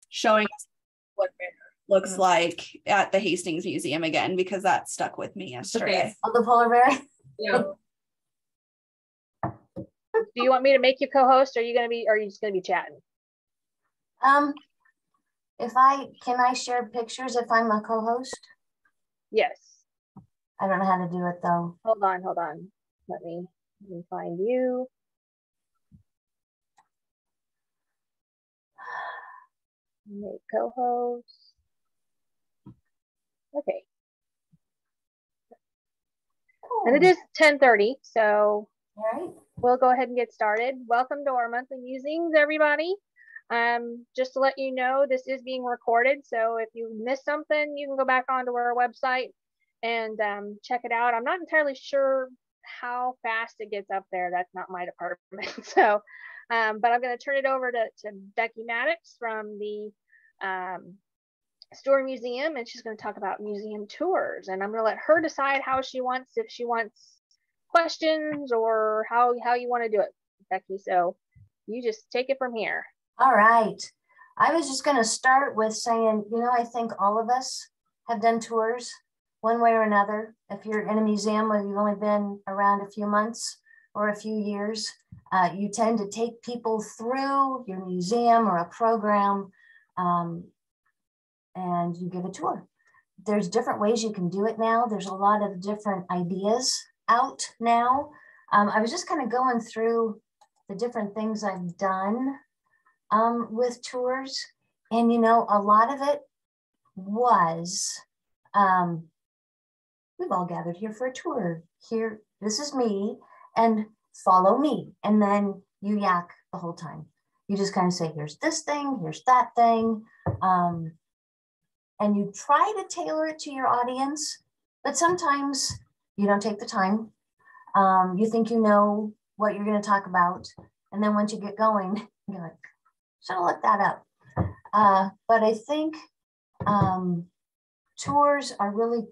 showing us what bear looks like at the Hastings Museum again, because that stuck with me yesterday. Oh, the polar bear? Yeah. Do you want me to make you co-host, or are you just gonna be chatting? Can I share pictures if I'm a co-host? Yes. I don't know how to do it though. Hold on. Let me find you. Make co-host. Okay. Cool. And it is 10:30, so all right. We'll go ahead and get started. Welcome to our monthly musings, everybody. Just to let you know, this is being recorded, so if you missed something, you can go back onto our website and check it out. I'm not entirely sure how fast it gets up there. That's not my department. So, but I'm going to turn it over to Becky Matticks from the Stuhr Museum, and she's going to talk about museum tours. And I'm going to let her decide how she wants, if she wants questions or how you want to do it, Becky. So you just take it from here. All right. I was just going to start with saying, I think all of us have done tours one way or another. If you're in a museum where you've only been around a few months or a few years, you tend to take people through your museum or a program, and you give a tour. There's different ways you can do it now. There's a lot of different ideas out now. I was just kind of going through the different things I've done with tours, and a lot of it was we've all gathered here for a tour. Here, this is me, and follow me, and then you yak the whole time. You just kind of say, here's this thing, here's that thing, and you try to tailor it to your audience, but sometimes you don't take the time. You think you know what you're going to talk about. And then once you get going, you're like, should have looked that up. But I think tours are really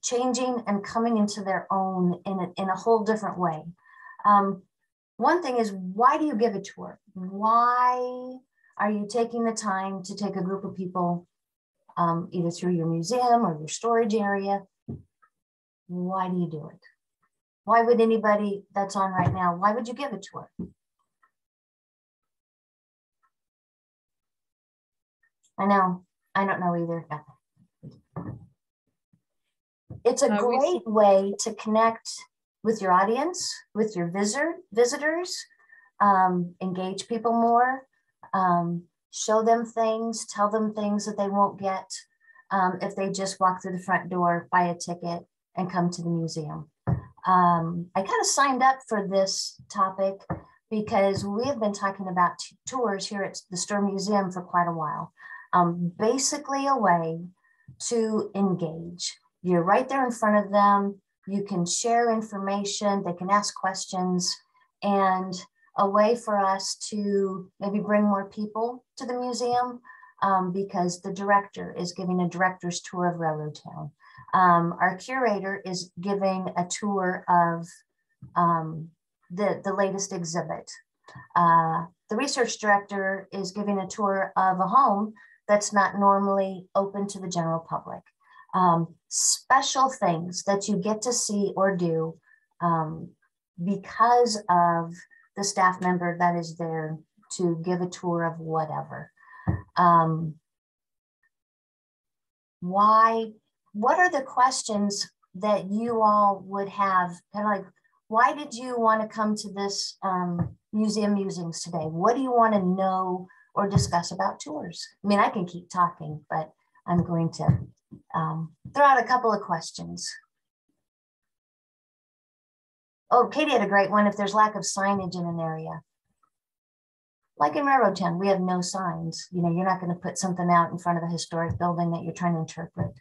changing and coming into their own in a whole different way. One thing is, why do you give a tour? Why are you taking the time to take a group of people either through your museum or your storage area? Why do you do it? Why would anybody that's on right now, why would you give a tour? I know, I don't know either. It's a great way to connect with your audience, with your visitors, engage people more, show them things, tell them things that they won't get if they just walk through the front door, buy a ticket, and come to the museum. I kind of signed up for this topic because we have been talking about tours here at the Stuhr Museum for quite a while. Basically a way to engage. You're right there in front of them. You can share information, they can ask questions, and a way for us to maybe bring more people to the museum because the director is giving a director's tour of Railroad Town. Our curator is giving a tour of the latest exhibit. The research director is giving a tour of a home that's not normally open to the general public. Special things that you get to see or do because of the staff member that is there to give a tour of whatever. What are the questions that you all would have? Kind of like, why did you want to come to this museum musings today? What do you want to know or discuss about tours? I mean, I can keep talking, but I'm going to throw out a couple of questions. Oh, Katie had a great one. If there's lack of signage in an area. Like in Railroad Town, we have no signs. You're not going to put something out in front of a historic building that you're trying to interpret.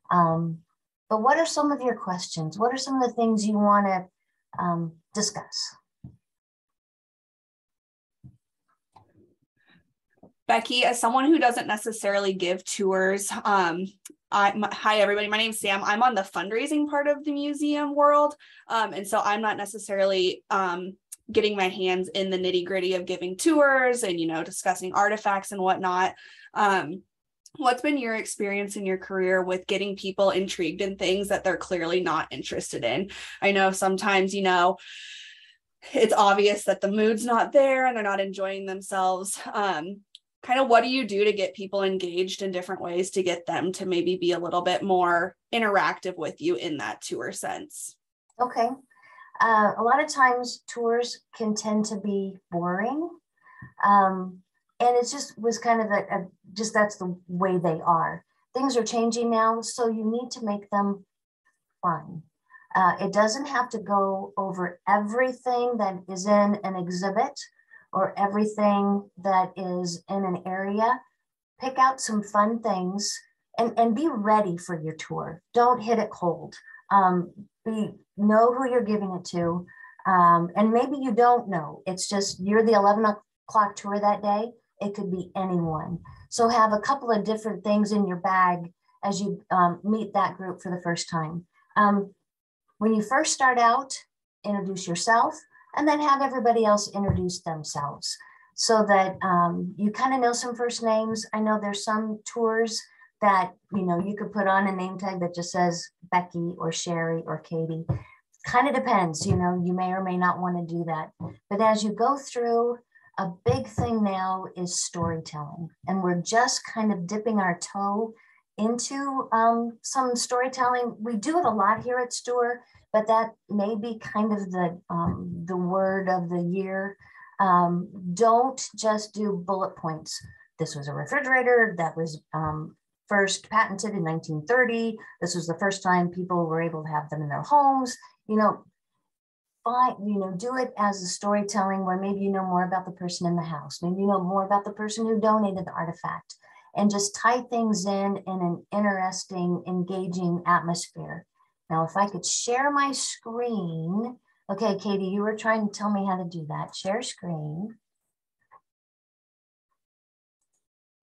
But what are some of your questions? What are some of the things you want to discuss? Becky, as someone who doesn't necessarily give tours, hi everybody, my name's Sam. I'm on the fundraising part of the museum world. And so I'm not necessarily getting my hands in the nitty gritty of giving tours and, discussing artifacts and whatnot. What's been your experience in your career with getting people intrigued in things that they're clearly not interested in? I know sometimes, it's obvious that the mood's not there and they're not enjoying themselves. Kind of what do you do to get people engaged in different ways to get them to maybe be a little bit more interactive with you in that tour sense? Okay. A lot of times tours can tend to be boring. And it just was kind of just that's the way they are. Things are changing now, so you need to make them fun. It doesn't have to go over everything that is in an exhibit or everything that is in an area. Pick out some fun things and be ready for your tour. Don't hit it cold. Know who you're giving it to. And maybe you don't know. It's just you're the 11 o'clock tour that day. It could be anyone. So have a couple of different things in your bag as you meet that group for the first time. When you first start out, introduce yourself and then have everybody else introduce themselves so that you kind of know some first names. I know there's some tours that, you could put on a name tag that just says Becky or Sherry or Katie. Kind of depends, you may or may not want to do that. But as you go through, a big thing now is storytelling. And we're just kind of dipping our toe into some storytelling. We do it a lot here at Stuhr, but that may be kind of the word of the year. Don't just do bullet points. This was a refrigerator that was first patented in 1930. This was the first time people were able to have them in their homes. Do it as a storytelling where maybe you know more about the person in the house. Maybe you know more about the person who donated the artifact, and just tie things in an interesting, engaging atmosphere. Now, if I could share my screen. Okay, Katie, you were trying to tell me how to do that. Share screen.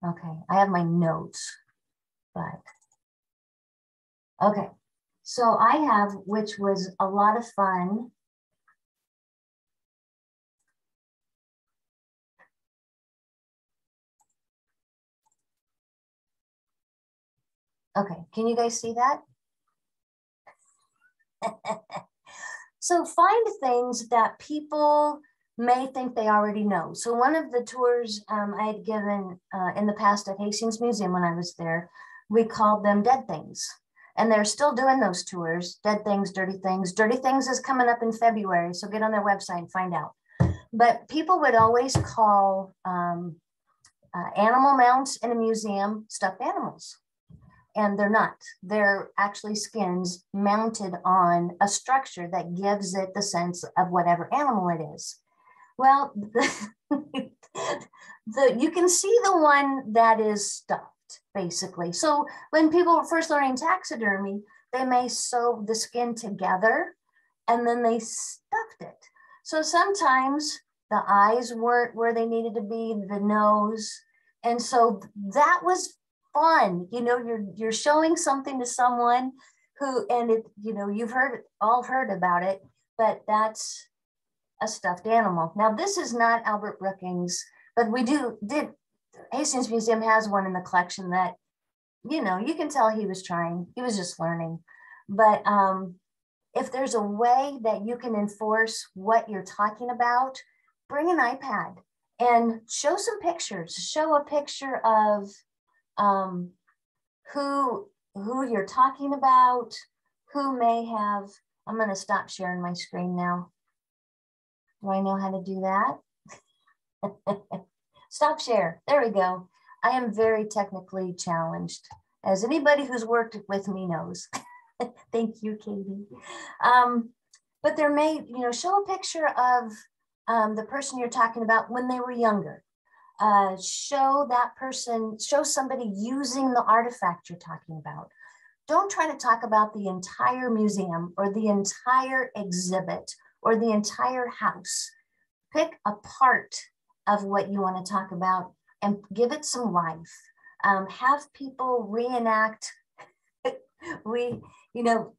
Okay, I have my notes, but okay. So I have, which was a lot of fun. Okay, can you guys see that? So find things that people may think they already know. So one of the tours I had given in the past at Hastings Museum when I was there, we called them Dead Things. And they're still doing those tours, Dead Things, Dirty Things. Dirty Things is coming up in February, so get on their website and find out. But people would always call animal mounts in a museum stuffed animals. And they're not. They're actually skins mounted on a structure that gives it the sense of whatever animal it is. Well, you can see the one that is stuffed, basically. So when people are first learning taxidermy, they may sew the skin together and then they stuffed it. So sometimes the eyes weren't where they needed to be, the nose. And so that was fun. You're showing something to someone who, and it, you've all heard about it, but that's a stuffed animal. Now, this is not Albert Brookings, but Hastings Museum has one in the collection that, you can tell he was trying, he was just learning. But if there's a way that you can enforce what you're talking about, bring an iPad and show some pictures. Show a picture of who you're talking about, who may have. I'm going to stop sharing my screen now. Do I know how to do that? Stop share. There we go. I am very technically challenged, as anybody who's worked with me knows. Thank you, Katie. But there may, show a picture of the person you're talking about when they were younger. Show somebody using the artifact you're talking about. Don't try to talk about the entire museum or the entire exhibit or the entire house. Pick a part of what you want to talk about and give it some life. Have people reenact. I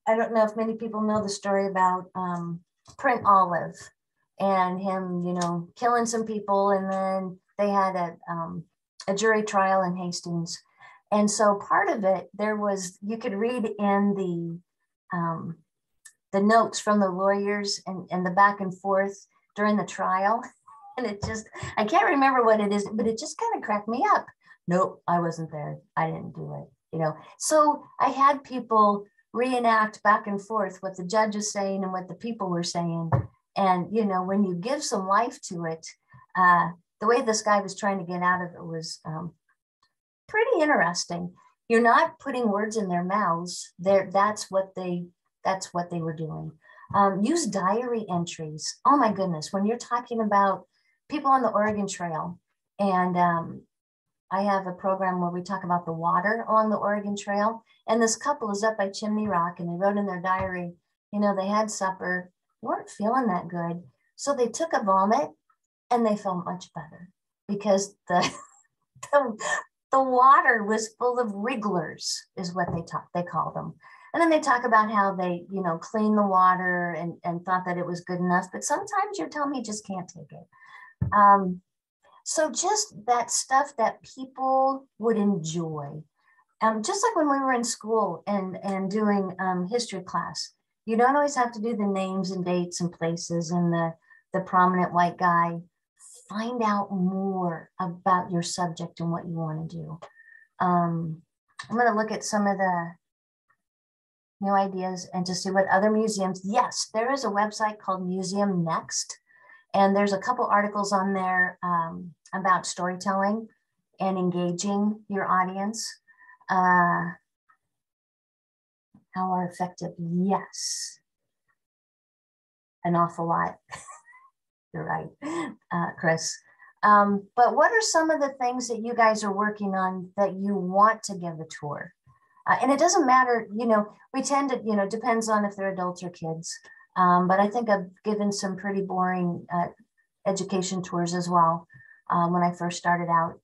don't know if many people know the story about Print Olive and him, killing some people. And then they had a jury trial in Hastings. And so part of it, you could read in the notes from the lawyers and the back and forth during the trial. And I can't remember what it is, but it just kind of cracked me up. Nope, I wasn't there. I didn't do it, So I had people reenact back and forth what the judge is saying and what the people were saying. And, when you give some life to it, the way this guy was trying to get out of it was pretty interesting. You're not putting words in their mouths. That's what they were doing. Use diary entries. Oh my goodness, when you're talking about people on the Oregon Trail, and I have a program where we talk about the water along the Oregon Trail, and this couple is up by Chimney Rock, and they wrote in their diary, they had supper, weren't feeling that good, so they took a vomit, and they felt much better because the water was full of wrigglers, is what they called them. And then they talk about how they, cleaned the water and thought that it was good enough, but sometimes your tummy just can't take it. So just that stuff that people would enjoy. Just like when we were in school and doing history class, you don't always have to do the names and dates and places and the prominent white guy. Find out more about your subject and what you want to do. I'm going to look at some of the new ideas and to see what other museums. Yes, there is a website called Museum Next, and there's a couple articles on there about storytelling and engaging your audience. How are effective? Yes, an awful lot. You're right, Chris. But what are some of the things that you guys are working on that you want to give a tour? And it doesn't matter, we tend to, depends on if they're adults or kids. But I think I've given some pretty boring education tours as well when I first started out.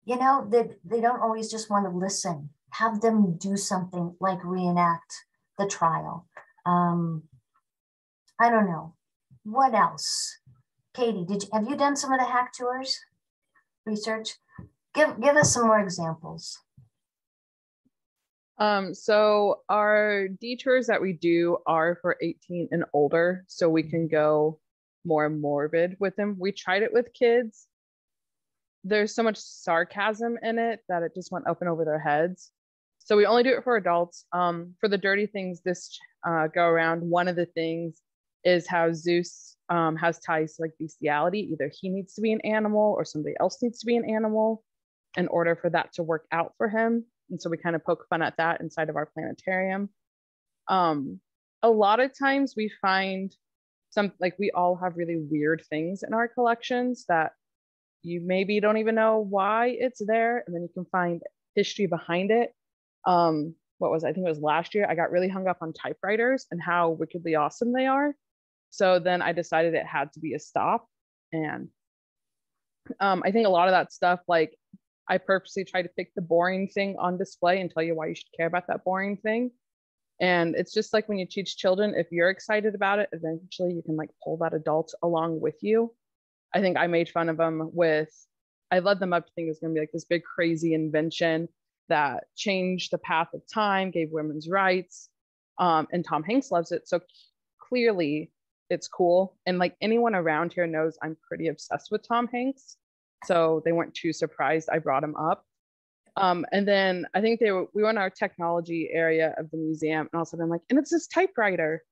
They don't always just want to listen. Have them do something like reenact the trial. I don't know. What else? Katie, have you done some of the hack tours research? Give us some more examples. So our detours that we do are for 18 and older, so we can go more morbid with them. We tried it with kids. There's so much sarcasm in it that it just went up and over their heads. So we only do it for adults. For the dirty things this go around, one of the things is how Zeus has ties to like bestiality. Either he needs to be an animal or somebody else needs to be an animal in order for that to work out for him. And so we kind of poke fun at that inside of our planetarium. A lot of times we find we all have really weird things in our collections that you maybe don't even know why it's there. And then you can find history behind it. I think it was last year, I got really hung up on typewriters and how wickedly awesome they are. So then I decided it had to be a stop. And I think a lot of that stuff, like I purposely try to pick the boring thing on display and tell you why you should care about that boring thing. And it's just like when you teach children, if you're excited about it, eventually you can like pull that adult along with you. I think I made fun of them I led them up to think it was going to be like this big crazy invention that changed the path of time, gave women's rights. And Tom Hanks loves it. So clearly it's cool. And like anyone around here knows I'm pretty obsessed with Tom Hanks. So they weren't too surprised I brought him up. And then I think we were in our technology area of the museum, and all of a sudden I'm like, and it's this typewriter.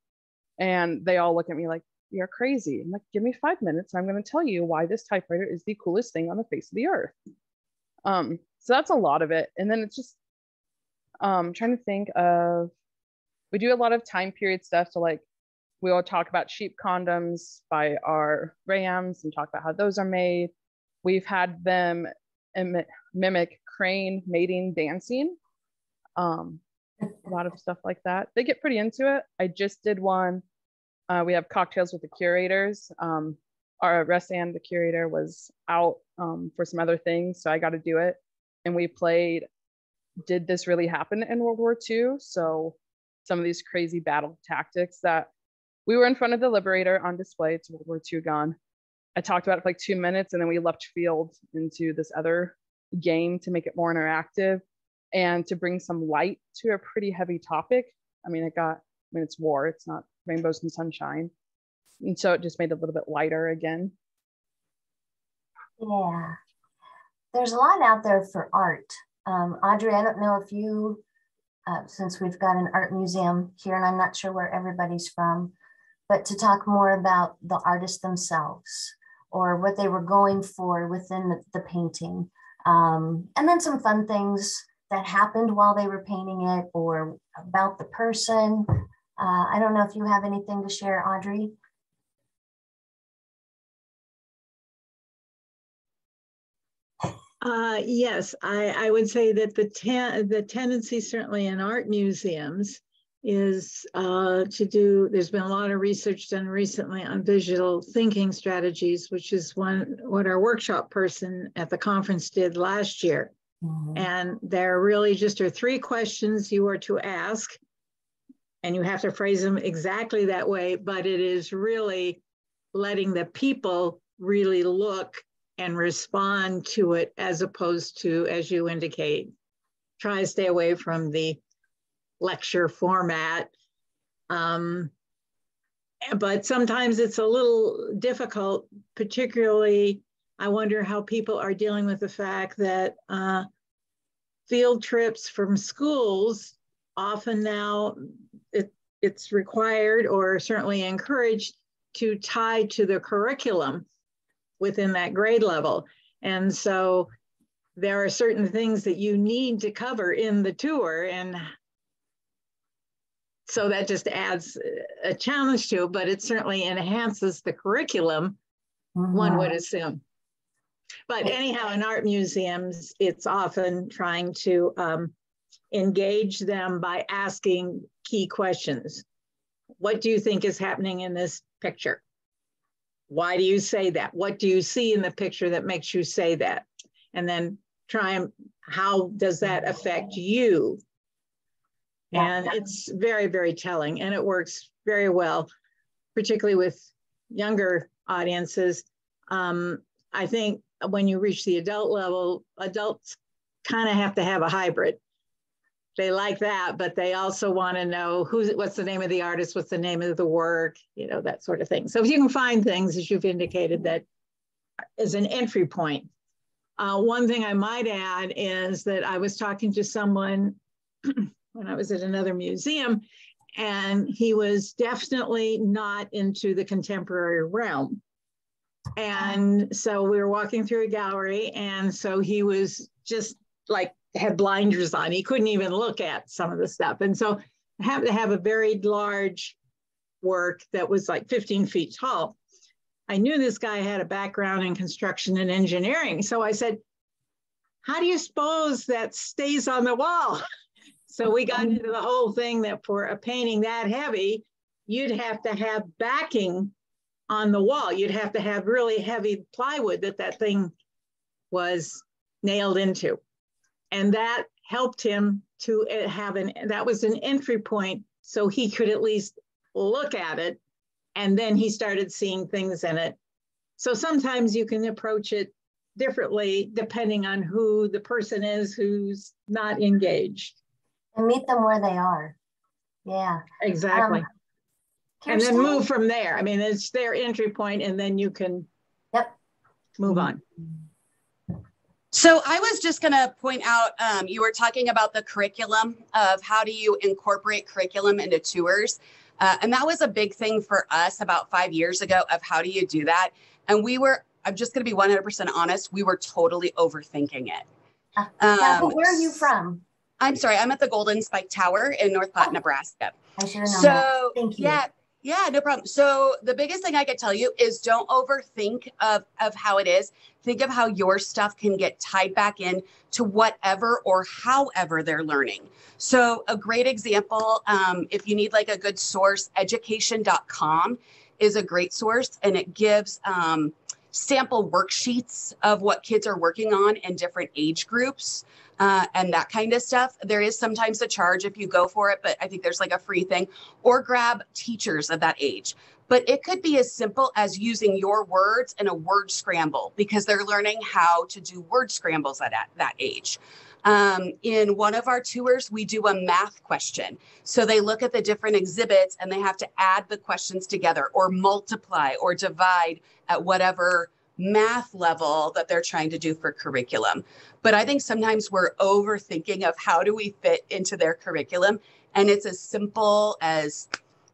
And they all look at me like, you're crazy. I'm like, give me 5 minutes and I'm going to tell you why this typewriter is the coolest thing on the face of the earth. So that's a lot of it. And then it's just trying to think of, we do a lot of time period stuff. So like we will talk about sheep condoms by our rams and talk about how those are made. We've had them mimic crane mating dancing. A lot of stuff like that. They get pretty into it. I just did one. We have cocktails with the curators. Our Ressan, the curator, was out for some other things, so I got to do it. And we played, did this really happen in World War II? So some of these crazy battle tactics that We were in front of the Liberator on display. It's World War II gone. I talked about it for like 2 minutes, and then we left field into this other game to make it more interactive and to bring some light to a pretty heavy topic. I mean, it's war, it's not rainbows and sunshine. And so it just made it a little bit lighter again. Yeah. There's a lot out there for art. Audrey, I don't know if you, since we've got an art museum here, and I'm not sure where everybody's from, but to talk more about the artists themselves or what they were going for within the painting. And then some fun things that happened while they were painting it or about the person. I don't know if you have anything to share, Audrey. Yes, I would say that the tendency certainly in art museums is there's been a lot of research done recently on visual thinking strategies, which is what our workshop person at the conference did last year. Mm-hmm. And there really just are 3 questions you are to ask, and you have to phrase them exactly that way, but it is really letting the people really look and respond to it, as opposed to, as you indicate, try to stay away from the lecture format. But sometimes it's a little difficult, particularly I wonder how people are dealing with the fact that field trips from schools, often now it's required or certainly encouraged to tie to the curriculum within that grade level. And so there are certain things that you need to cover in the tour. And so that just adds a challenge to it, but it certainly enhances the curriculum, one would assume. But anyhow, in art museums, it's often trying to engage them by asking key questions. What do you think is happening in this picture? Why do you say that? What do you see in the picture that makes you say that? And then how does that affect you? And it's very, very telling, and it works very well, particularly with younger audiences. I think when you reach the adult level, adults kind of have to have a hybrid. They like that, but they also want to know what's the name of the artist, what's the name of the work, that sort of thing. So if you can find things, as you've indicated, that is an entry point. One thing I might add is that I was talking to someone when I was at another museum, and he was definitely not into the contemporary realm. And so we were walking through a gallery, and so he was just like, had blinders on. He couldn't even look at some of the stuff. And so I happened to have a very large work that was like 15 feet tall. I knew this guy had a background in construction and engineering. So I said, how do you suppose that stays on the wall? So we got into the whole thing that for a painting that heavy, you'd have to have backing on the wall. You'd have to have really heavy plywood that thing was nailed into. And that helped him to have that was an entry point so he could at least look at it. And then he started seeing things in it. So sometimes you can approach it differently depending on who the person is who's not engaged. And meet them where they are. Yeah. Exactly. And then move from there. I mean, it's their entry point, and then you can move on. So I was just going to point out, you were talking about the curriculum of how do you incorporate curriculum into tours. And that was a big thing for us about 5 years ago of how do you do that? And I'm just going to be 100% honest, we were totally overthinking it. Now, where are you from? I'm sorry, I'm at the Golden Spike Tower in North Platte, Nebraska. I should have known that. Thank you. Yeah, no problem. So the biggest thing I could tell you is don't overthink of how it is. Think of how your stuff can get tied back in to whatever or however they're learning. So a great example, if you need like a good source, education.com is a great source, and it gives sample worksheets of what kids are working on in different age groups. and that kind of stuff. There is sometimes a charge if you go for it, but I think there's like a free thing, or grab teachers of that age. But it could be as simple as using your words in a word scramble, because they're learning how to do word scrambles at that age. In one of our tours, we do a math question. So they look at the different exhibits and they have to add the questions together, or multiply or divide at whatever math level that they're trying to do for curriculum. But I think sometimes we're overthinking of how do we fit into their curriculum. And it's as simple as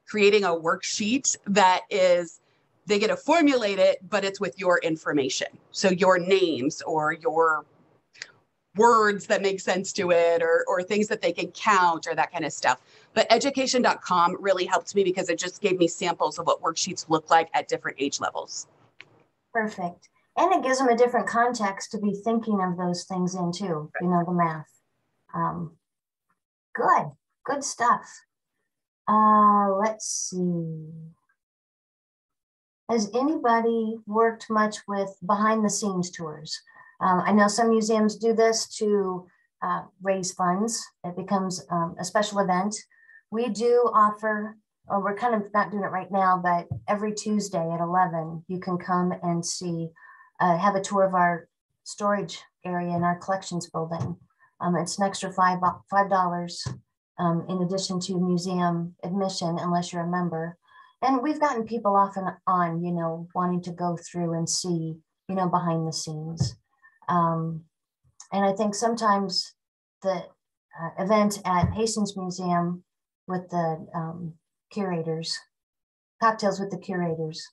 creating a worksheet that is, they get to formulate it, but it's with your information. So your names or your words that make sense to it, or things that they can count, or that kind of stuff. But education.com really helped me because it just gave me samples of what worksheets look like at different age levels. Perfect. And it gives them a different context to be thinking of those things in too, you know, the math. Good stuff. Let's see. Has anybody worked much with behind the scenes tours? I know some museums do this to raise funds. It becomes a special event. We do offer, or we're kind of not doing it right now, but every Tuesday at 11, you can come and see, have a tour of our storage area in our collections building. It's an extra $5 in addition to museum admission, unless you're a member. And we've gotten people off and on, you know, wanting to go through and see, you know, behind the scenes. And I think sometimes the event at Hastings Museum with the curators, cocktails with the curators,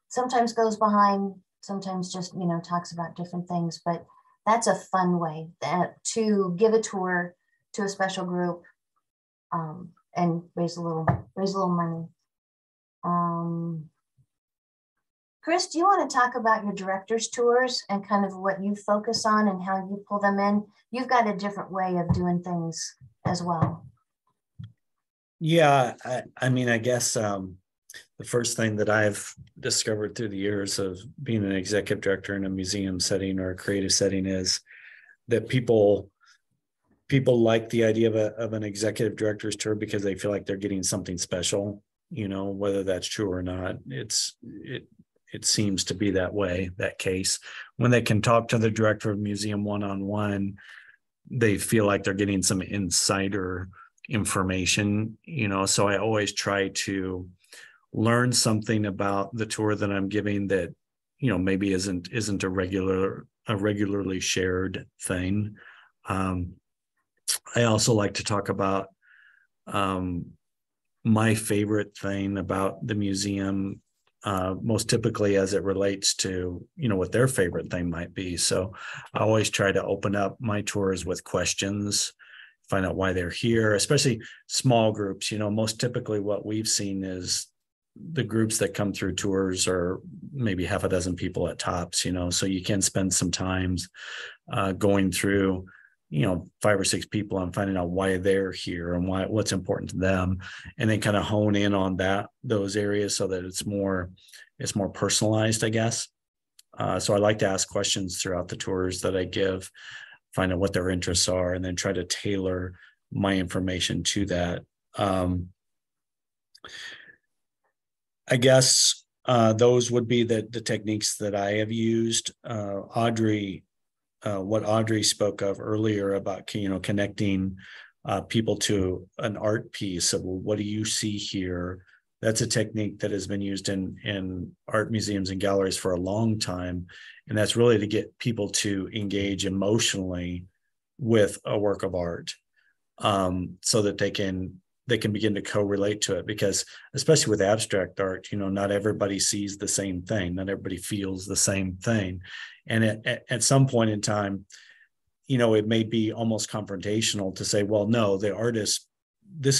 sometimes goes behind, sometimes just, you know, talks about different things, but that's a fun way to give a tour to a special group and raise a little money. Chris, do you want to talk about your director's tours and kind of what you focus on and how you pull them in? You've got a different way of doing things as well. Yeah, I mean, I guess the first thing that I've discovered through the years of being an executive director in a museum setting or a creative setting is that people like the idea of an executive director's tour because they feel like they're getting something special, you know, whether that's true or not. It seems to be that case. When they can talk to the director of museum one-on-one, they feel like they're getting some insider information, you know. So I always try to learn something about the tour that I'm giving that, you know, maybe isn't a regularly shared thing. I also like to talk about my favorite thing about the museum, most typically as it relates to, you know, what their favorite thing might be. So I always try to open up my tours with questions, find out why they're here, especially small groups. You know, most typically what we've seen is the groups that come through tours are maybe half a dozen people at tops, you know, so you can spend some times going through, you know, 5 or 6 people and finding out why they're here and what's important to them, and then kind of hone in on those areas so that it's more personalized, I guess. So I like to ask questions throughout the tours that I give, find out what their interests are, and then try to tailor my information to that. I guess those would be the techniques that I have used. What Audrey spoke of earlier about, you know, connecting people to an art piece of, well, what do you see here? That's a technique that has been used in art museums and galleries for a long time. And that's really to get people to engage emotionally with a work of art, so that they can begin to correlate to it. Because especially with abstract art, you know, not everybody sees the same thing, not everybody feels the same thing. And at some point in time, you know, it may be almost confrontational to say, well, no, this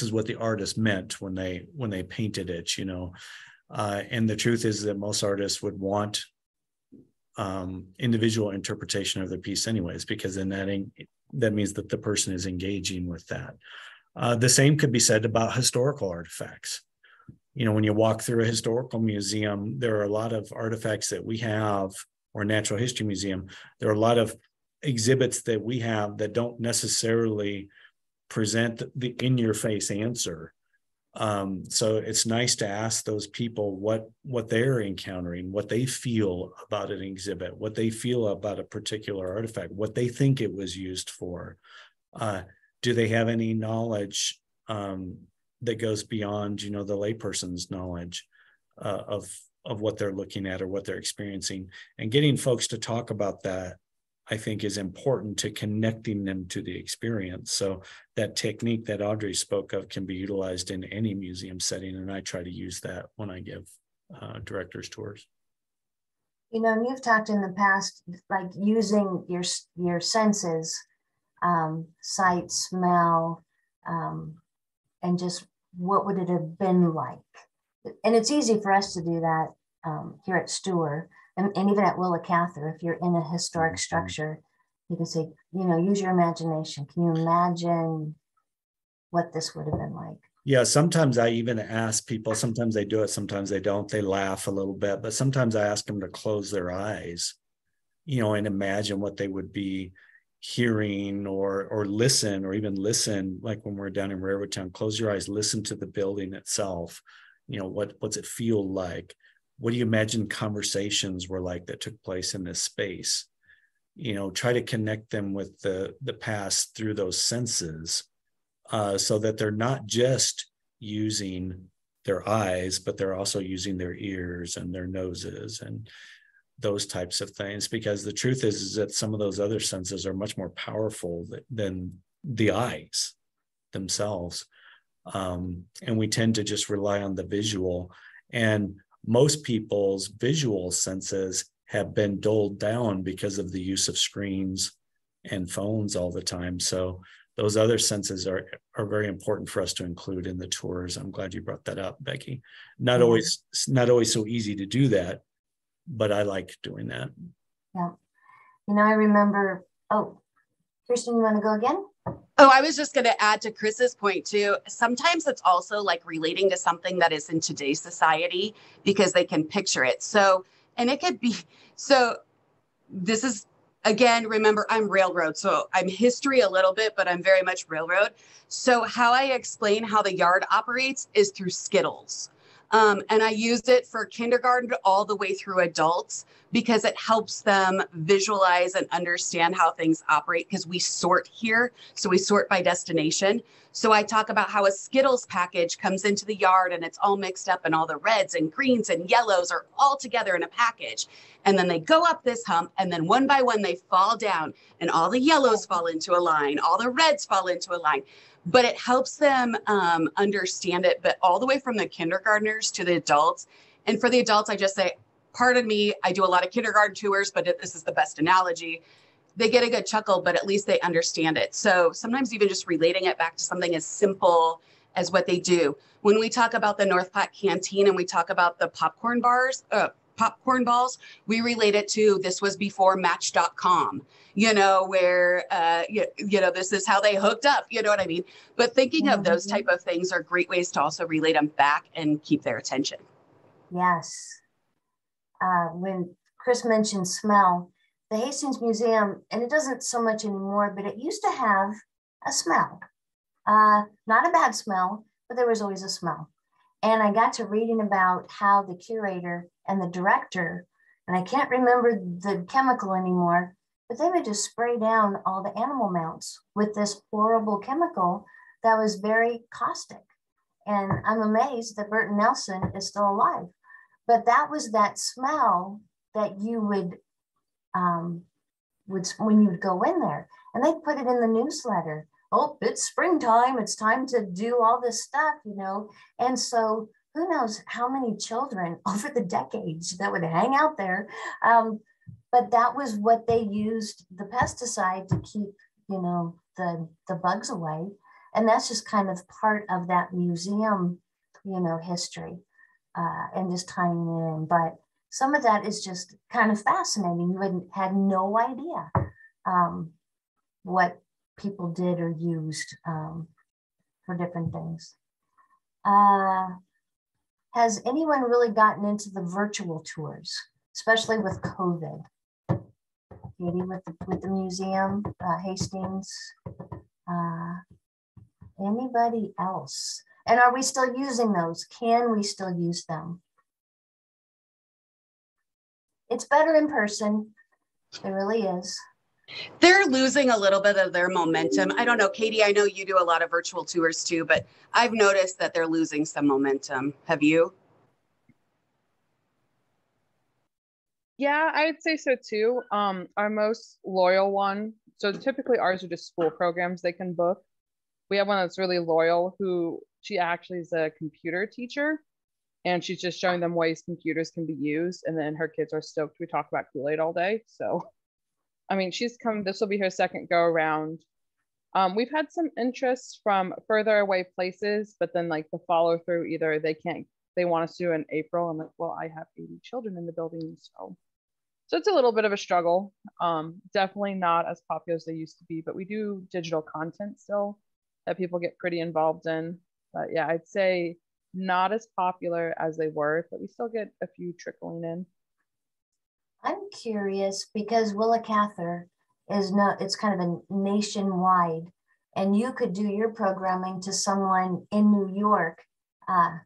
is what the artist meant when they painted it, you know. And the truth is that most artists would want individual interpretation of the piece anyways, because then that means that the person is engaging with that. The same could be said about historical artifacts. You know, when you walk through a historical museum, there are a lot of artifacts that we have, or a natural history museum, there are a lot of exhibits that we have that don't necessarily present the in-your-face answer. So it's nice to ask those people what they're encountering, what they feel about an exhibit, what they feel about a particular artifact, what they think it was used for. Do they have any knowledge that goes beyond, the layperson's knowledge of what they're looking at or what they're experiencing? And getting folks to talk about that, I think, is important to connecting them to the experience. So that technique that Audrey spoke of can be utilized in any museum setting, and I try to use that when I give directors tours. And you've talked in the past, like using your senses, sight, smell, and just what would it have been like? And it's easy for us to do that here at Stuhr, and even at Willa Cather. If you're in a historic structure, you can say, use your imagination. Can you imagine what this would have been like? Yeah, sometimes I even ask people, sometimes they do it, sometimes they don't. They laugh a little bit, but sometimes I ask them to close their eyes, and imagine what they would be hearing or listen, or even listen, like when we're down in Railroad Town. Close your eyes, listen to the building itself. What's it feel like? What do you imagine conversations were like that took place in this space? Try to connect them with the past through those senses, so that they're not just using their eyes, but they're also using their ears and their noses and those types of things. Because the truth is that some of those other senses are much more powerful than the eyes themselves. And we tend to just rely on the visual. And most people's visual senses have been dulled down because of the use of screens and phones all the time. So those other senses are very important for us to include in the tours. I'm glad you brought that up, Becky. Not always so easy to do that, but I like doing that. Yeah. I remember, Kirsten, you want to go again? Oh, I was just going to add to Chris's point too. Sometimes it's also like relating to something that is in today's society because they can picture it. So, and it could be, so this is, again, remember, I'm railroad. So I'm history a little bit, but I'm very much railroad. So how I explain how the yard operates is through Skittles. And I use it for kindergarten all the way through adults because it helps them visualize and understand how things operate, because we sort here. So we sort by destination. So I talk about how a Skittles package comes into the yard and it's all mixed up and all the reds and greens and yellows are all together in a package. And then they go up this hump and then one by one they fall down and all the yellows fall into a line, all the reds fall into a line. But it helps them understand it, but all the way from the kindergartners to the adults. And for the adults, I just say, pardon me, I do a lot of kindergarten tours, but this is the best analogy. They get a good chuckle, but at least they understand it. So sometimes even just relating it back to something as simple as what they do. When we talk about the North Platte Canteen and we talk about the popcorn balls, we relate it to, this was before Match.com, where, this is how they hooked up, you know what I mean? But thinking of those type of things are great ways to also relate them back and keep their attention. Yes. When Chris mentioned smell, the Hastings Museum, and it doesn't so much anymore, but it used to have a smell. Not a bad smell, but there was always a smell. And I got to reading about how the curator and the director, and I can't remember the chemical anymore, but they would just spray down all the animal mounts with this horrible chemical that was very caustic. And I'm amazed that Burton Nelson is still alive. But that was that smell that you would when you would go in there. And they put it in the newsletter. Oh, it's springtime. It's time to do all this stuff, And so who knows how many children over the decades that would hang out there. But that was what they used, the pesticide, to keep, the bugs away. And that's just kind of part of that museum, history and just tying it in. But some of that is just kind of fascinating. You had no idea what people did or used for different things. Has anyone really gotten into the virtual tours, especially with COVID? Katie, with the museum, Hastings. Anybody else? And are we still using those? Can we still use them? It's better in person. It really is. They're losing a little bit of their momentum. I don't know, Katie, I know you do a lot of virtual tours too, but I've noticed that they're losing some momentum. Have you? Yeah, I'd say so too. Our most loyal one, so typically ours are just school programs they can book. We have one that's really loyal who she actually is a computer teacher, and she's just showing them ways computers can be used. And then her kids are stoked. We talk about Kool-Aid all day. So, I mean, she's come, this will be her second go around. We've had some interest from further away places, but then like the follow through, either they want us to do in April. I'm like, well, I have 80 children in the building. So it's a little bit of a struggle. Definitely not as popular as they used to be, but we do digital content still that people get pretty involved in. But yeah, I'd say not as popular as they were, but we still get a few trickling in. I'm curious because Willa Cather it's kind of a nationwide, and you could do your programming to someone in New York. Are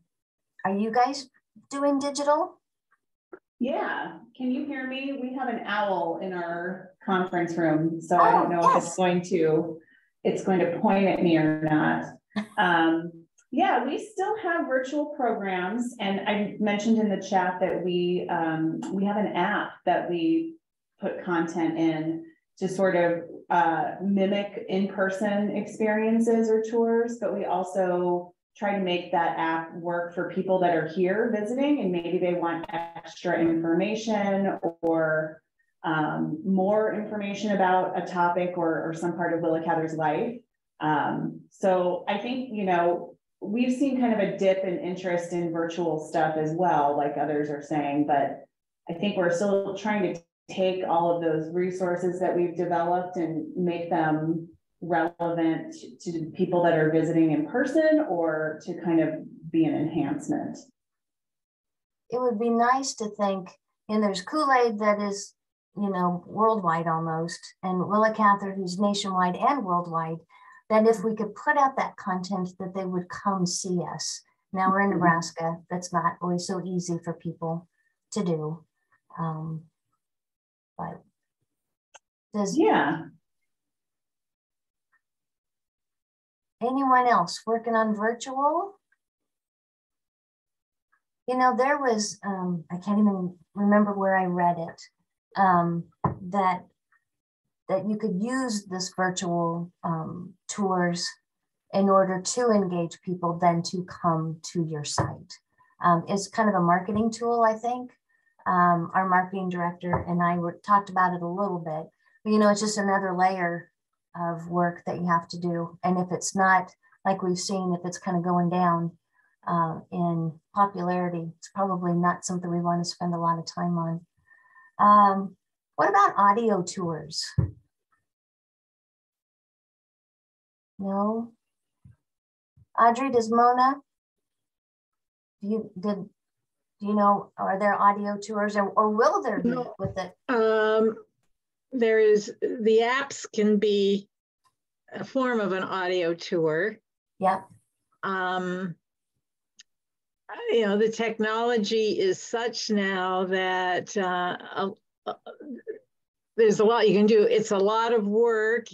you guys doing digital? Yeah, can you hear me? We have an owl in our conference room, so I don't know if it's going to point at me or not. Yeah, we still have virtual programs, and I mentioned in the chat that we have an app that we put content in to sort of mimic in-person experiences or tours, but we also try to make that app work for people that are here visiting and maybe they want extra information or more information about a topic or some part of Willa Cather's life. So I think, you know, we've seen kind of a dip in interest in virtual stuff as well, like others are saying, but I think we're still trying to take all of those resources that we've developed and make them relevant to people that are visiting in person or to kind of be an enhancement. It would be nice to think, and there's Kool-Aid that is, you know, worldwide almost, and Willa Cather, who's nationwide and worldwide, that if we could put out that content, that they would come see us. Now we're in Nebraska. That's not always so easy for people to do. But anyone else working on virtual? You know, there was, I can't even remember where I read it, that you could use this virtual tours in order to engage people then to come to your site. It's kind of a marketing tool, I think. Our marketing director and I talked about it a little bit, but you know, it's just another layer of work that you have to do. And if it's not, like we've seen, if it's kind of going down in popularity, it's probably not something we want to spend a lot of time on. What about audio tours? No? Audrey, does Mona, do you know, are there audio tours or will there be with it? There is, the apps can be a form of an audio tour. Yep. You know, the technology is such now that there's a lot you can do. It's a lot of work.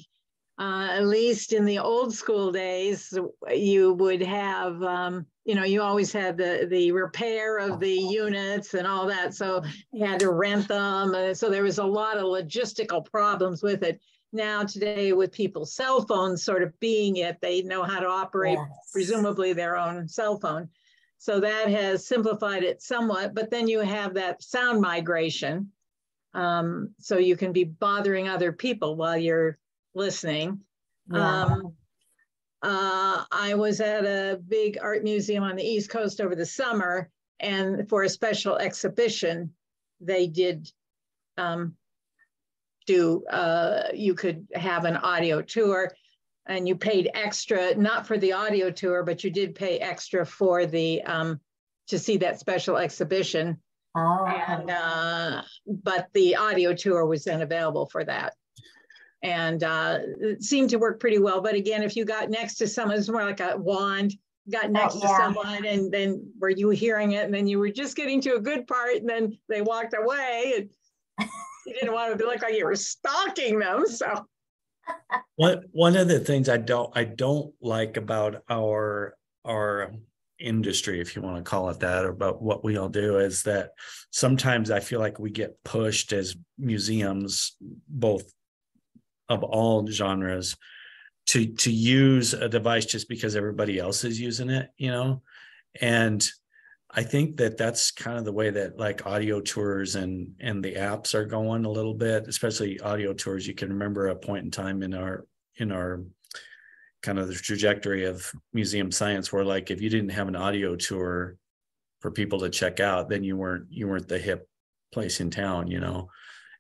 At least in the old school days, you would have, you know, you always had the repair of the units and all that. So you had to rent them. So there was a lot of logistical problems with it. Now today, with people's cell phones sort of being it, they know how to operate, presumably their own cell phone. So that has simplified it somewhat, but then you have that sound migration. So you can be bothering other people while you're listening. I was at a big art museum on the East Coast over the summer, and for a special exhibition, they did you could have an audio tour, and you paid extra, not for the audio tour, but you did pay extra for the to see that special exhibition. Oh, okay. And, but the audio tour was then available for that. And it seemed to work pretty well. But again, if you got next to someone, it's more like a wand, got next to someone, and then were you hearing it, and then you were just getting to a good part, and then they walked away, and you didn't want to look like you were stalking them. So one of the things I don't like about our industry, if you want to call it that, or about what we all do, is that sometimes I feel like we get pushed as museums, both of all genres, to use a device just because everybody else is using it, you know. And I think that that's kind of the way that like audio tours and the apps are going a little bit, especially audio tours. You can remember a point in time in our kind of the trajectory of museum science where, like, if you didn't have an audio tour for people to check out, then you weren't the hip place in town, you know.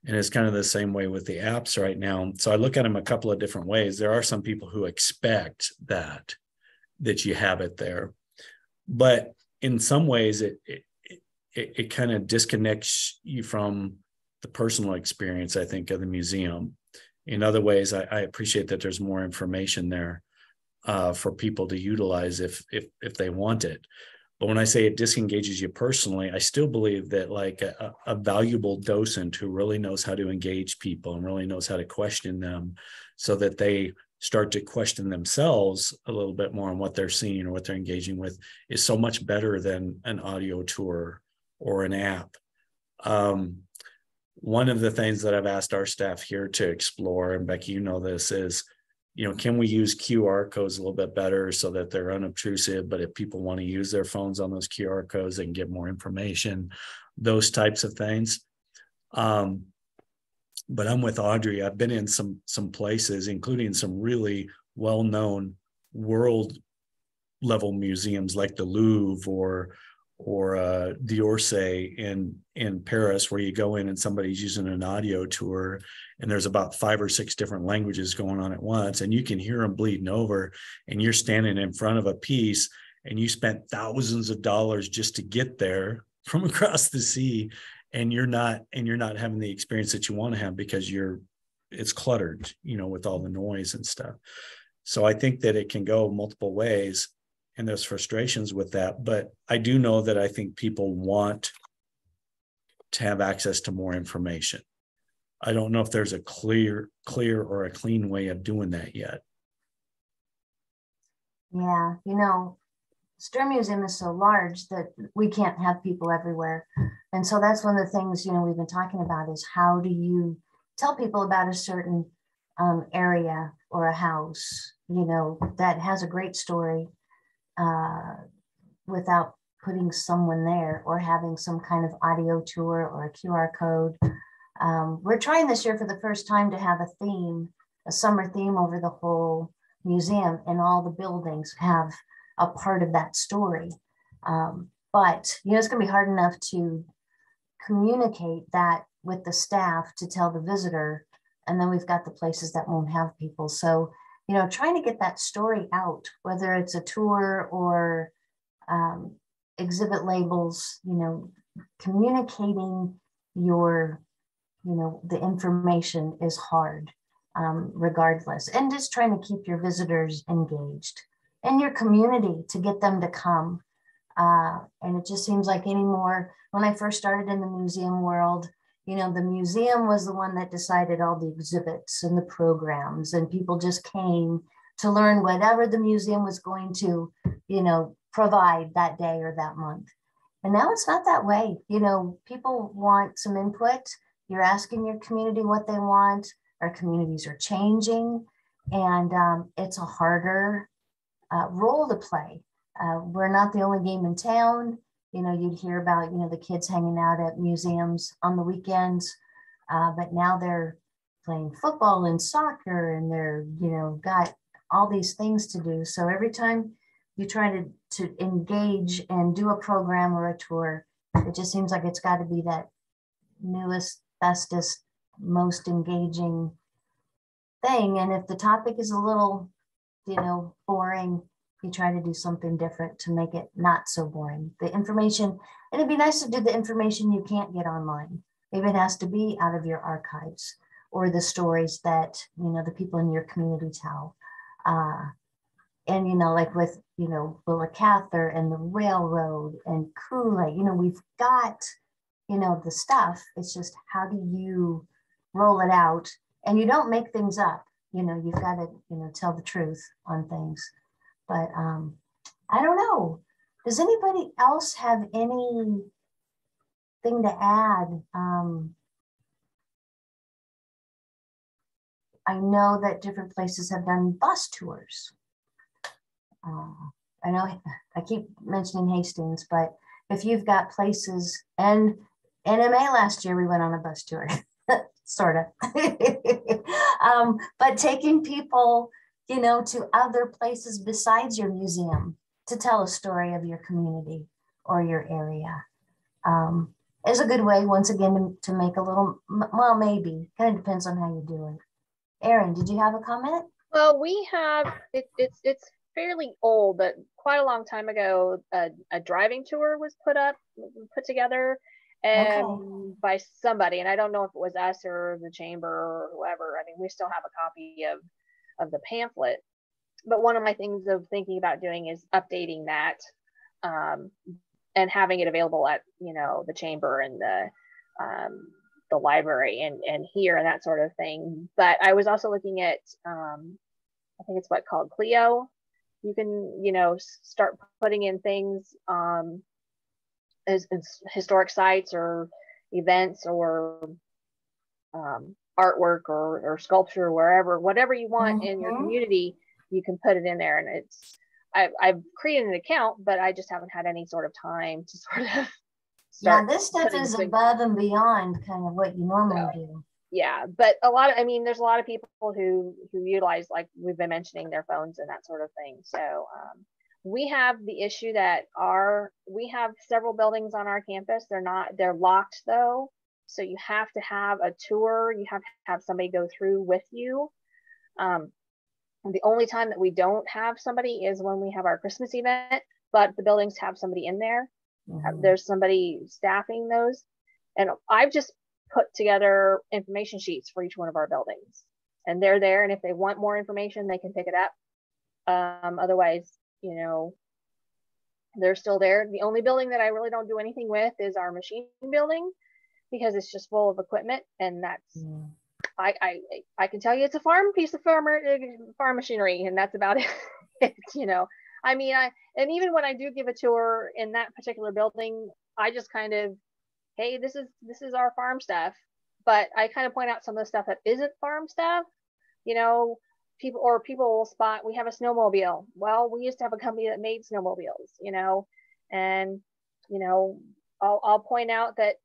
And it's kind of the same way with the apps right now. So I look at them a couple of different ways. There are some people who expect that you have it there, but in some ways it kind of disconnects you from the personal experience, I think, of the museum. In other ways, I appreciate that there's more information there for people to utilize if they want it. But when I say it disengages you personally, I still believe that like a valuable docent who really knows how to engage people and really knows how to question them so that they start to question themselves a little bit more on what they're seeing or what they're engaging with is so much better than an audio tour or an app. One of the things that I've asked our staff here to explore, and Becky, you know this, is, you know, can we use QR codes a little bit better so that they're unobtrusive, but if people want to use their phones on those QR codes, they can get more information, those types of things. But I'm with Audrey. I've been in some places, including some really well-known world level museums like the Louvre or d'Orsay in Paris, where you go in and somebody's using an audio tour and there's about 5 or 6 different languages going on at once, and you can hear them bleeding over, and you're standing in front of a piece and you spent thousands of dollars just to get there from across the sea, and you're not having the experience that you want to have because it's cluttered, you know, with all the noise and stuff. So I think that it can go multiple ways, and there's frustrations with that. But I do know that I think people want to have access to more information. I don't know if there's a clear or a clean way of doing that yet. Yeah, you know, Stuhr Museum is so large that we can't have people everywhere. And so that's one of the things, you know, we've been talking about is how do you tell people about a certain area or a house, you know, that has a great story without putting someone there or having some kind of audio tour or a QR code. We're trying this year for the first time to have a summer theme over the whole museum, and all the buildings have a part of that story. But, you know, it's going to be hard enough to communicate that with the staff to tell the visitor. And then we've got the places that won't have people. So, you know, trying to get that story out, whether it's a tour or exhibit labels, you know, communicating the information is hard, regardless. And just trying to keep your visitors engaged and your community to get them to come. And it just seems like anymore, when I first started in the museum world, you know, the museum was the one that decided all the exhibits and the programs, and people just came to learn whatever the museum was going to, you know, provide that day or that month. And now it's not that way. You know, people want some input. You're asking your community what they want. Our communities are changing, and it's a harder role to play. We're not the only game in town. You know, you'd hear about, you know, the kids hanging out at museums on the weekends, but now they're playing football and soccer, and they're, you know, got all these things to do. So every time you try to engage and do a program or a tour, it just seems like it's got to be that newest, bestest, most engaging thing. And if the topic is a little, you know, boring, You try to do something different to make it not so boring. The information, and it'd be nice to do the information you can't get online. Maybe it has to be out of your archives or the stories that, you know, the people in your community tell. And, you know, like with, you know, Willa Cather and the railroad and Kool-Aid, you know, we've got, you know, the stuff. It's just how do you roll it out? And you don't make things up. You know, you've got to, you know, tell the truth on things. But I don't know. Does anybody else have anything to add? I know that different places have done bus tours. I know I keep mentioning Hastings, but if you've got places, and NMA last year we went on a bus tour, sort of. But taking people, you know, to other places besides your museum to tell a story of your community or your area is a good way, once again, to make a little, well, maybe, kind of depends on how you do it. Erin, did you have a comment? Well, we have, it's fairly old, but quite a long time ago, a driving tour was put together and by somebody, and I don't know if it was us or the chamber or whoever. I mean, we still have a copy of the pamphlet, but one of my things of thinking about doing is updating that and having it available at, you know, the chamber and the library and here and that sort of thing. But I was also looking at I think it's called Clio. You can, you know, start putting in things as historic sites or events or artwork or sculpture, whatever you want in your community, you can put it in there. And it's, I've created an account, but I just haven't had any sort of time to sort of start. Yeah, this stuff is above and beyond kind of what you normally do. Yeah, but there's a lot of people who utilize, like we've been mentioning, their phones and that sort of thing. So we have the issue that we have several buildings on our campus. They're locked though. So you have to have a tour. You have to have somebody go through with you. The only time that we don't have somebody is when we have our Christmas event, but the buildings have somebody in there. There's somebody staffing those. And I've just put together information sheets for each one of our buildings, and they're there. And if they want more information, they can pick it up. Otherwise, you know, they're still there. The only building that I really don't do anything with is our machine building, because it's just full of equipment, and that's I can tell you it's a piece of farm machinery, and that's about it. You know, I mean, and even when I do give a tour in that particular building, I just kind of, hey, this is our farm stuff, but I kind of point out some of the stuff that isn't farm stuff. You know, people will spot, we have a snowmobile. Well, we used to have a company that made snowmobiles, you know, and, you know, I'll point out that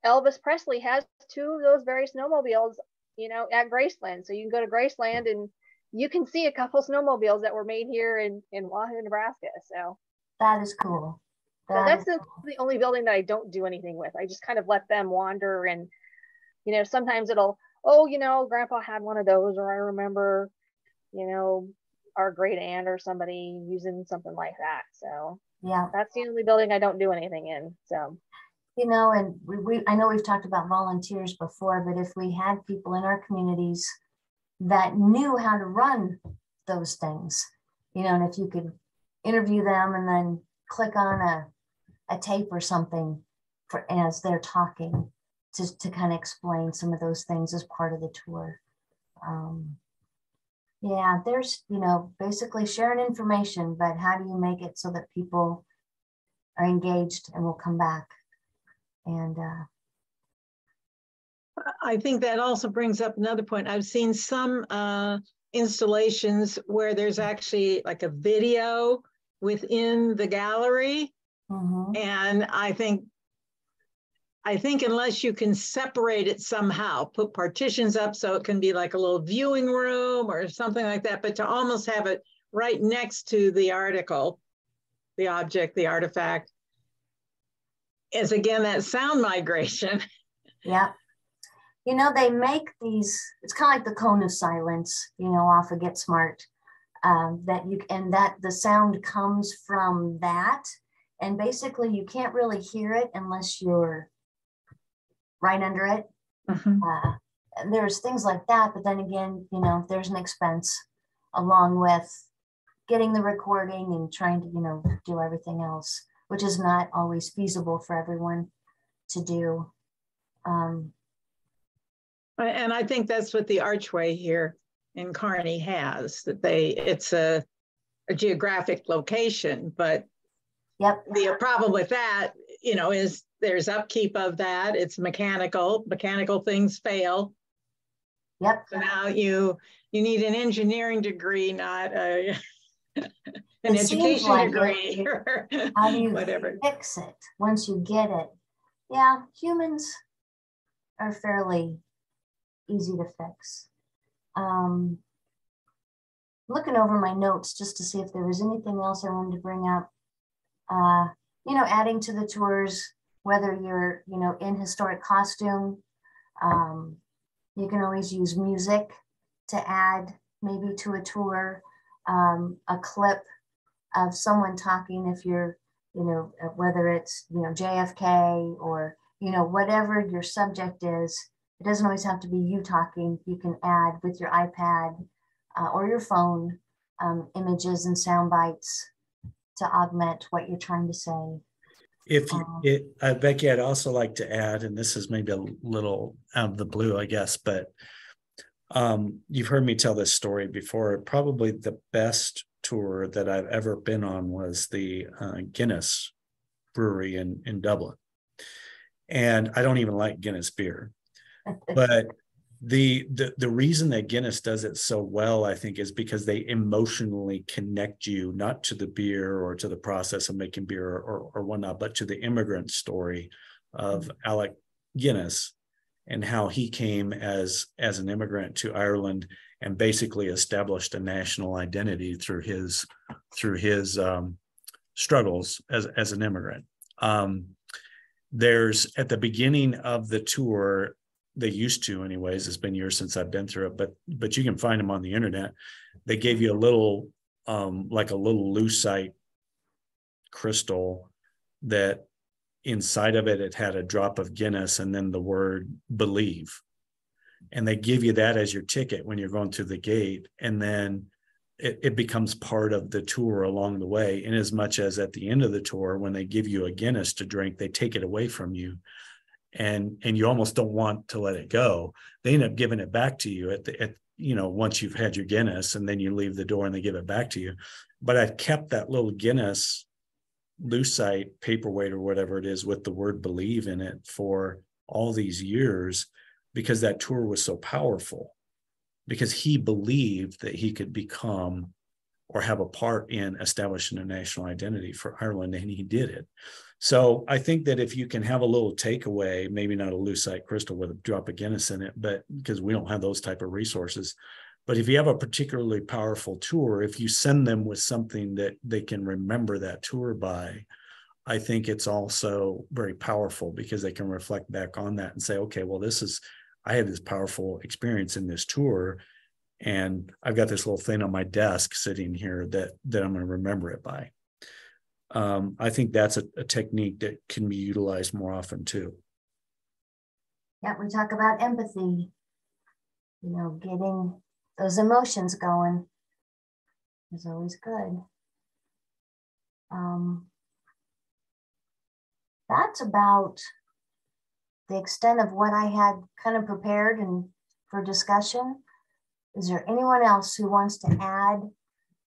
Elvis Presley has 2 of those very snowmobiles, you know, at Graceland. So you can go to Graceland and you can see a couple snowmobiles that were made here in Wahoo, Nebraska. So that is cool. That's the only building that I don't do anything with. I just kind of let them wander, and, you know, sometimes it'll, oh, you know, Grandpa had one of those, or I remember, you know, our great aunt or somebody using something like that. So yeah, that's the only building I don't do anything in. So, you know, and I know we've talked about volunteers before, but if we had people in our communities that knew how to run those things, you know, and if you could interview them and then click on a tape or something as they're talking to kind of explain some of those things as part of the tour. Yeah, there's, you know, basically sharing information, but how do you make it so that people are engaged and will come back? And I think that also brings up another point. I've seen some installations where there's actually like a video within the gallery. And I think unless you can separate it somehow, put partitions up so it can be like a little viewing room or something like that, but to almost have it right next to the article, the object, the artifact, is again that sound migration. Yeah. You know, they make these, it's kind of like the cone of silence, you know, off of Get Smart. that the sound comes from that. And basically you can't really hear it unless you're right under it. There's things like that, but then again, you know, there's an expense along with getting the recording and trying to, you know, do everything else, which is not always feasible for everyone to do. And I think that's what the Archway here in Kearney has, that it's a geographic location, but the problem with that, you know, is there's upkeep of that. It's mechanical things fail. So now you need an engineering degree, not an education like degree or how do you whatever. fix it once you get it? Yeah, humans are fairly easy to fix. Looking over my notes just to see if there was anything else I wanted to bring up. You know, adding to the tours, whether you're, you know, in historic costume, you can always use music to add maybe to a tour, a clip of someone talking if you're, you know, whether it's, you know, JFK or, you know, whatever your subject is. It doesn't always have to be you talking. You can add with your iPad or your phone images and sound bites to augment what you're trying to say. If Becky, I'd also like to add, and this is maybe a little out of the blue, I guess, but you've heard me tell this story before. Probably the best tour that I've ever been on was the Guinness brewery in Dublin. And I don't even like Guinness beer, but the reason that Guinness does it so well, I think, is because they emotionally connect you not to the beer or to the process of making beer or whatnot, but to the immigrant story of Alec Guinness and how he came as an immigrant to Ireland and basically established a national identity through his struggles as an immigrant. There's at the beginning of the tour, they used to anyways, it's been years since I've been through it, but you can find them on the internet. They gave you a little like a little lucite crystal that inside of it had a drop of Guinness and then the word believe, and they give you that as your ticket when you're going through the gate, and then it becomes part of the tour along the way, in as much as at the end of the tour, when they give you a Guinness to drink, they take it away from you. And you almost don't want to let it go. They end up giving it back to you at you know, once you've had your Guinness, and then you leave the door and they give it back to you. But I've kept that little Guinness lucite paperweight or whatever it is with the word believe in it for all these years, because that tour was so powerful, because he believed that he could become or have a part in establishing a national identity for Ireland, and he did it. So I think that if you can have a little takeaway, maybe not a lucite crystal with a drop of Guinness in it, but because we don't have those type of resources, but if you have a particularly powerful tour, if you send them with something that they can remember that tour by, I think it's also very powerful, because they can reflect back on that and say, okay, well, I had this powerful experience in this tour, and I've got this little thing on my desk sitting here that I'm going to remember it by. I think that's a technique that can be utilized more often too. Yeah, we talk about empathy, you know, getting those emotions going is always good. That's about the extent of what I had kind of prepared and for discussion. Is there anyone else who wants to add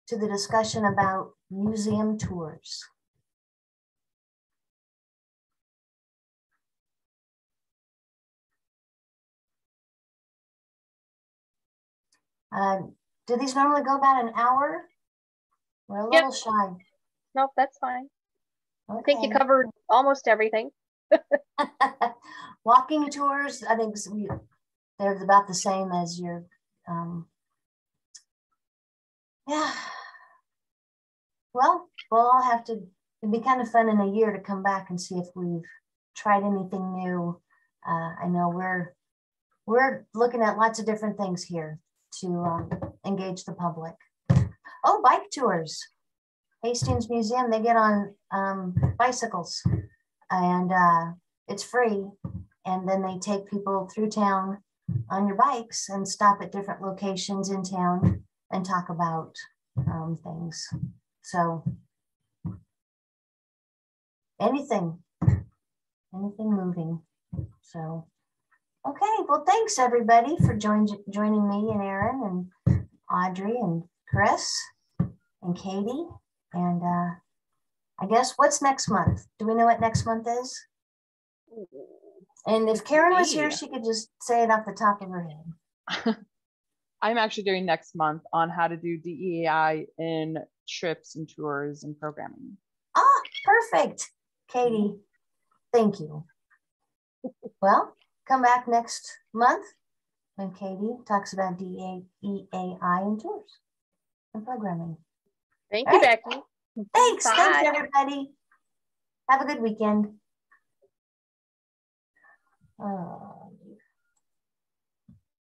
to the discussion about museum tours? Do these normally go about an hour? We're a little shy. Nope, that's fine. Okay. I think you covered almost everything. Walking tours, I think they're about the same as your, yeah. Well, we'll all have to, it'd be kind of fun in a year to come back and see if we've tried anything new. I know we're looking at lots of different things here to engage the public. Oh, bike tours. Hastings Museum, they get on bicycles, and it's free. And then they take people through town on your bikes and stop at different locations in town and talk about things. So anything moving. So, okay. Well, thanks everybody for joining me and Erin and Audrey and Chris and Katie. And I guess what's next month? Do we know what next month is? And if Karen was here, she could just say it off the top of her head. I'm actually doing next month on how to do DEI in trips and tours and programming. Ah, perfect. Katie, thank you. Well, come back next month when Katie talks about DEI and tours and programming. Thank you, Becky. Thanks. Bye. Thanks, everybody. Have a good weekend. Oh.